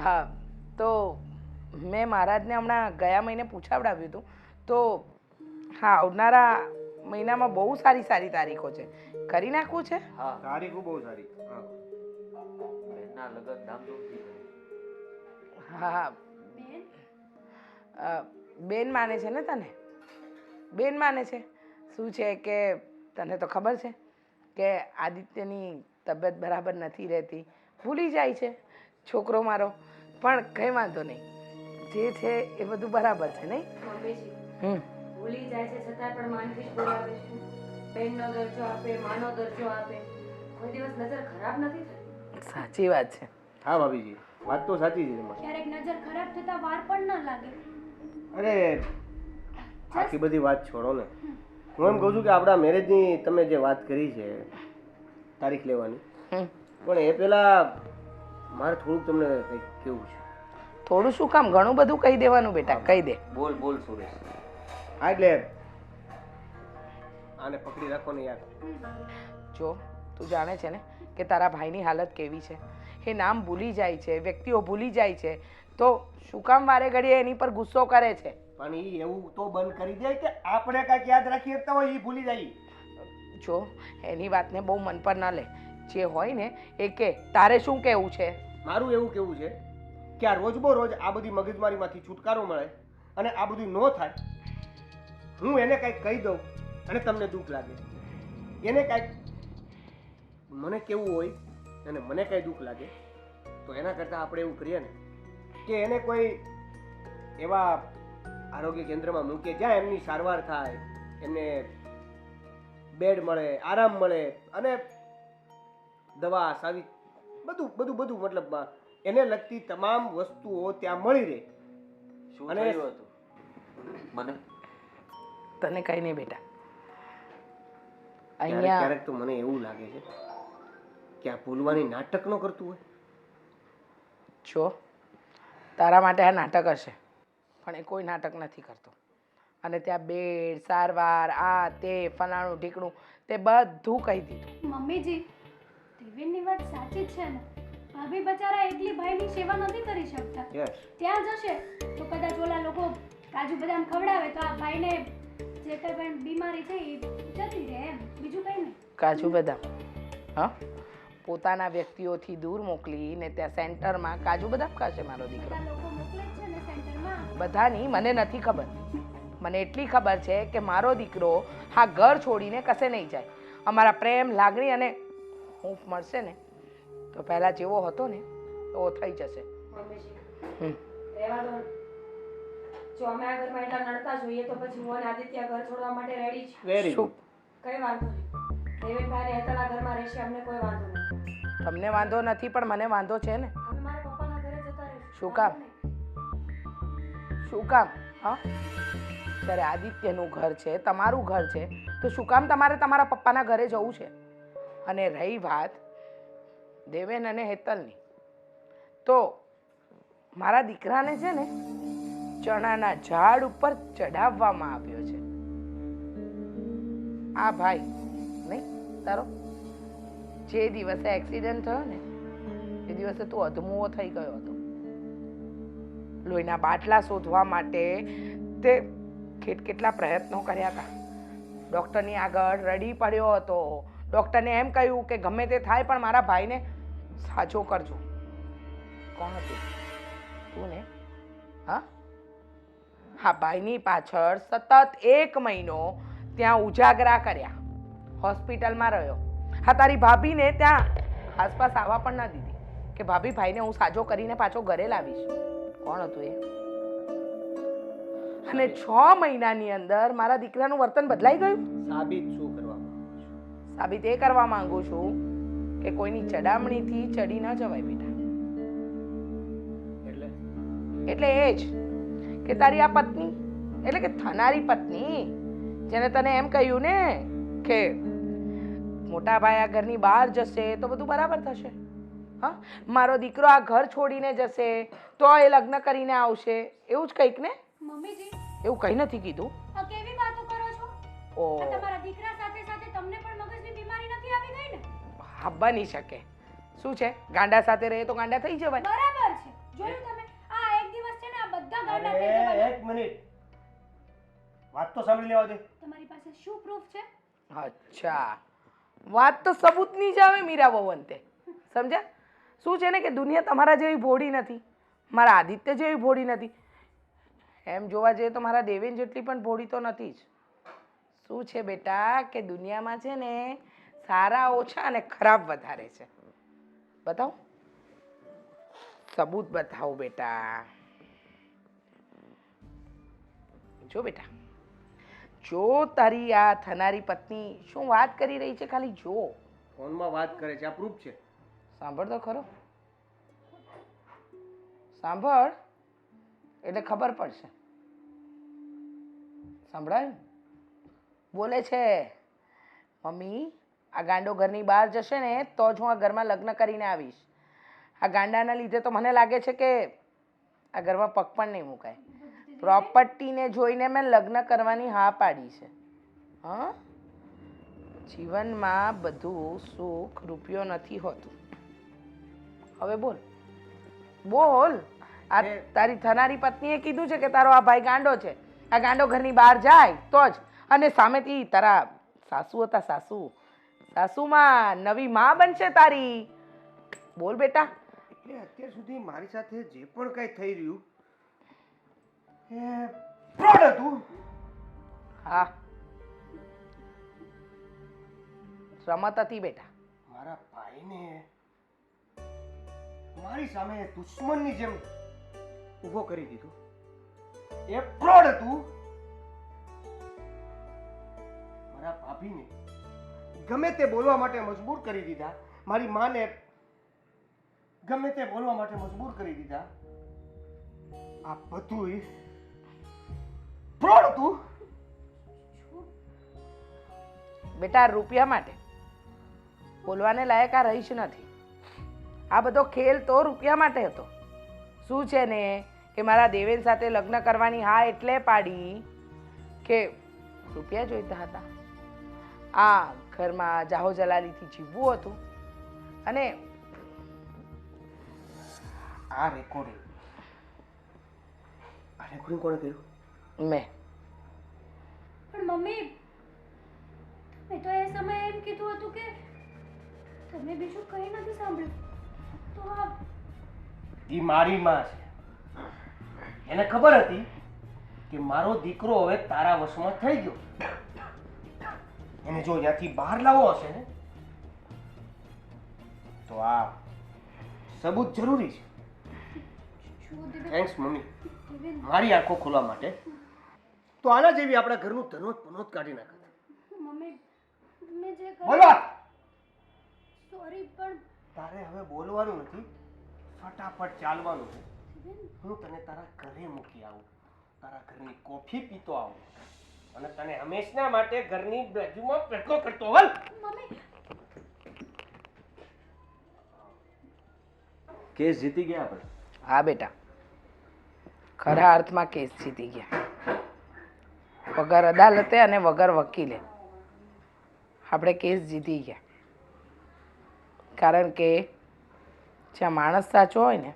હા, તો મેં મહારાજને હમણાં ગયા મહિને પૂછાવડાવ્યું હતું, તો હા, આવનારા મહિનામાં બહુ સારી સારી તારીખો છે. કરી નાખવું છે? હા, તારીખો બહુ સારી. બેનના લગ્ન ધામધૂમથી. હા, બેન માને છે ને તને? બેન માને છે. શું છે કે તને તો ખબર છે કે આદિત્યની તબિયત બરાબર નથી રહેતી, ભૂલી જાય છે છોકરો મારો, પણ કંઈ વાંધો નહીં, જે છે એ બધું બરાબર છે, નહીં? ભૂલી જાય છે છતાં પણ માનથી જ બોલાવે છે. બેનનો દરજ્જો આપે, માનો દરજ્જો આપે. કોઈ દિવસ નજર ખરાબ નથી થઈ. સાચી વાત છે. હા ભાભીજી, વાત તો સાચી છે તમારી. ક્યારેક નજર ખરાબ થતા વાર પણ ન લાગે. અરે આખી બધી વાત છોડો ને. હું એમ કહું છું કે આપણા મેરેજની તમે જે વાત કરી છે તારીખ લેવાની, પણ એ પહેલા મારે થોડુંક તમને કંઈક કેવું છે. થોડું શું કામ, ઘણું બધું કહી દેવાનું બેટા, કહી દે. બોલ બોલ સુરેશ. હા, એટલે આને પકડી રાખો ને યાર. જો તું જાણે છે ને કે તારા ભાઈની હાલત કેવી છે, એ નામ ભૂલી જાય છે, વ્યક્તિઓ ભૂલી જાય છે, તો શું કામ વારે ઘડીએ એની પર ગુસ્સો કરે છે? પણ એ એવું તો બંધ કરી દે કે આપણે કાંઈક યાદ રાખી શકતા હોય એ ભૂલી જાય. જો એની વાતને બહુ મન પર ના લે, જે હોય ને એ કે. તારે શું કહેવું છે? મારું એવું કેવું છે કે આ રોજ આ બધી મગજમારીમાંથી છુટકારો મળે અને આ બધું ન થાય. હું એને કાંઈક કહી દઉં અને તમને દુઃખ લાગે, એને કાંઈક મને કેવું હોય અને મને કાંઈ દુઃખ લાગે, તો એના કરતાં આપણે એવું કરીએ ને કે એને કોઈ એવા આરોગ્ય કેન્દ્રમાં મૂકીએ જ્યાં એમની સારવાર થાય, એમને બેડ મળે, આરામ મળે અને દવા સાવી બધું મતલબમાં એને લગતી તમામ વસ્તુઓ ત્યાં મળી રહે. શું અને- થયું હતું મને? તને કંઈ નહીં બેટા. ક્યારેક અહીંયા ક્યારેક તો મને એવું લાગે છે કે આ ભૂલવાની નાટક ન કરતું હોય. જો તારા માટે આ નાટક હશે, પણ એ કોઈ નાટક નથી કરતો. અને ત્યાં બેડ, સારવાર, આ તે ફલાણું ઢીકણું તે બધું કહી દીધું. મમ્મીજી, દેવેનની વાત સાચી જ છે ને. ભાભી બચારા એકલી ભાઈની સેવા નથી કરી શકતા. યસ, ત્યાં જશે તો કદાચ ઓલા લોકો કાજુ બદામ ખવડાવે તો આ ભાઈને જે કંઈ પણ બીમારી છે એ જતી રહે એમ, બીજું કંઈ નહીં. કાજુ બદામ, હા, પોતાના વ્યક્તિઓથી દૂર મોકલીને ત્યાં સેન્ટરમાં કાજુ બદામ ખાશે મારો દીકરો? બધા લોકો મોકલે જ છે ને સેન્ટરમાં. બધાની મને નથી ખબર. મને એટલી ખબર છે કે મારો દીકરો આ ઘર છોડીને કશે નહીં જાય. અમારા પ્રેમ, લાગણી અને હૂંફ મળશે ને તો પહેલાં જેવો હતો ને એવો થઈ જશે. મમ્મીજી હમ. રહેવા દો ને. જો અમે આ ઘરમાં એટલા નડતા જોઈએ તો પછી હું અને આદિત્ય ઘર છોડવા માટે રેડી છે. વેરી શું? ગુડ. કઈ વાંધો નહીં. દેવેનભાઈ ને હેતલ આ ઘરમાં રહેશે, અમને કોઈ વાંધો નહીં. તમને વાંધો નથી પણ મને વાંધો છે ને. અમે મારા પપ્પાના ઘરે જતા રહીશું. શું કામ? વાંધો નહીં. શું કામ? હા, ત્યારે આદિત્યનું ઘર છે, તમારું ઘર છે, તો શું કામ તમારે તમારા પપ્પાના ઘરે જવું છે? અને રહી વાત દેવેન અને હેતલની, તો મારા દીકરાને છે ને ચણાના ઝાડ ઉપર ચડાવવામાં આવ્યો છે. આ ભાઈ નહીં તારો, જે દિવસે એક્સિડન્ટ થયો ને એ દિવસે તું અધમુઓ થઈ ગયો હતો. લોહીના બાટલા શોધવા માટે તે કેટલા પ્રયત્નો કર્યા હતા. ડૉક્ટરની આગળ રડી પડ્યો હતો. ડૉક્ટરને એમ કહ્યું કે ગમે તે થાય પણ મારા ભાઈને સાજો કરજો. કોણ હતું? તું ને? હા, હા, ભાઈની પાછળ સતત 1 મહિનો ત્યાં ઉજાગરા કર્યા, હોસ્પિટલમાં રહ્યો. હા, તારી ભાભીને ત્યાં આસપાસ આવવા પણ ન દીધી કે ભાભી ભાઈને હું સાજો કરીને પાછો ઘરે લાવીશ. કોણ હતું એ? અને 6 મહિનાની અંદર મારા દીકરાનું વર્તન બદલાઈ ગયું. સાબિત શું કરવા માંગુ છું? સાબિત એ કરવા માંગુ છું કે કોઈની ચડામણીથી ચડી ન જવાય બેટા. એટલે એ જ કે તારી આ પત્ની એટલે કે થનારી પત્ની જેને તને એમ કહ્યું ને કે મોટા ભાઈ આ ઘરની બહાર જશે તો બધું બરાબર થશે. હા, મારો દીકરો આ ઘર છોડીને જશે તો એ લગ્ન કરીને આવશે, એવું જ કંઈક ને? મમ્મીજી, એવું કંઈ નથી કીધું. આ કેવી વાતો કરો છો? ઓ આ તમારા દીકરા સાથે સાથે તમને પણ મગજની બીમારી નથી આવી ગઈ ને? હા, બની શકે. શું છે, ગાંડા સાથે રહે તો ગાંડા થઈ જવાય. બરાબર છે. જોયું તમે? આ એક દિવસ છે ને આ બધા ગાંડા થઈ અરે જવાના. એક મિનિટ, વાત તો સાંભળી લેવા દે. તમારી પાસે શું પ્રૂફ છે? અચ્છા, વાત તો સબૂતની જ આવે મીરા વવંતે. સમજ્યા? શું છે ને કે દુનિયા તમારા જેવી ભોળી નથી, મારા આદિત્ય જેવી ભોળી નથી. એમ જોવા જઈએ તો મારા દેવેન જેટલી પણ ભોળી તો નથી જ. શું છે બેટા કે દુનિયામાં છે ને સારા ઓછા અને ખરાબ વધારે છે. બતાવો, સબૂત બતાવો બેટા. જો બેટા, જો તારી આ થનારી પત્ની શું વાત કરી રહી છે ખાલી જો. ફોનમાં વાત કરે છે, આ પ્રૂફ છે. સાંભળ તો ખરો, સાંભળ એટલે ખબર પડશે. સંભળાયું? બોલે છે, મમ્મી આ ગાંડો ઘરની બહાર જશે ને તો જ હું આ ઘરમાં લગ્ન કરીને આવીશ. આ ગાંડાના લીધે તો મને લાગે છે કે આ ઘરમાં પગ પણ નહીં મુકાય. પ્રોપર્ટીને જોઈને મેં લગ્ન કરવાની હા પાડી છે. હા, જીવનમાં બધું સુખ રૂપિયો નથી હોતું. હવે બોલ બોલ. આ તારી થનારી પત્નીએ કીધું છે કે તારો આ ભાઈ ગાંડો છે, આ ગાંડો ઘરની બહાર જાય તો જ. અને સામેથી તારા સાસુ હતા, સાસુમાં નવી માં બનશે તારી. બોલ બેટા. એટલે અત્યાર સુધી મારી સાથે જે પણ કંઈ થઈ રહ્યું એ ફ્રોડ હતું. હા, રમત હતી બેટા. મારા ભાઈને મારી સામે દુશ્મનની જેમ ઊભો કરી દીધો. એ ફ્રોડ હતું. મારા ભાભીને ગમે તે બોલવા માટે મજબૂર કરી દીધા. મારી માને ગમે તે બોલવા માટે મજબૂર કરી દીધા. આ બધું ફ્રોડ હતું. બેટા રૂપિયા માટે બોલવાને લાયક આ રહીશ નથી. આ બધો ખેલ તો રૂપિયા માટે હતો. શું છે ને કે મારા દેવેન સાથે લગ્ન કરવાની હા એટલે પાડી કે રૂપિયા જોઈતા હતા. આ ઘરમાં જાહો જલાલીથી જીવવું હતું. અને આ રેકોર્ડિંગ કોણે કર્યું? મેં પણ મમ્મી મેં તો એ સમયે એમ કીધું હતું કે તમે બીજું કંઈ નથી સાંભળ્યું. તો આ ઈ મારી માં છે. એને ખબર હતી કે મારો દીકરો હવે તારા વશમાં થઈ ગયો. એને જો ત્યાંથી બહાર લાવવો હશે ને તો આ સબૂત જરૂરી છે. શું દેવેન? થેન્ક્સ મમ્મી, દેવેન, મારી આંખો ખોલવા માટે. તો આના જેવી આપણા ઘરનું ધનોત પનોત કાઢી નાખત. મમ્મી મેં જે બોલવા સોરી પણ તારે હવે બોલવાનું નથી, ફટાફટ ચાલવાનું છે. દેવેન, હું તને તારા ઘરે મૂકી આવું, તારા ઘરની કોફી પીતો આવું અને તને હંમેશના માટે ઘરની બાજુમાં પેટલો કરતો હોલ. મમ્મી કેસ જીતી ગયા આપણે. હા બેટા, ખરા અર્થમાં કેસ જીતી ગયા. વગર અદાલતે અને વગર વકીલે આપણે કેસ જીતી ગયા. કારણ કે જ્યાં માણસ સાચો હોય ને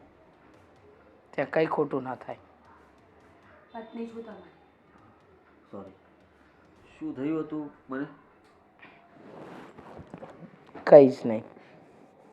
ત્યાં કંઈ ખોટું ન થાય. પત્ની છું તમારી. સોરી, શું થયું હતું મને? કંઈ જ નહીં.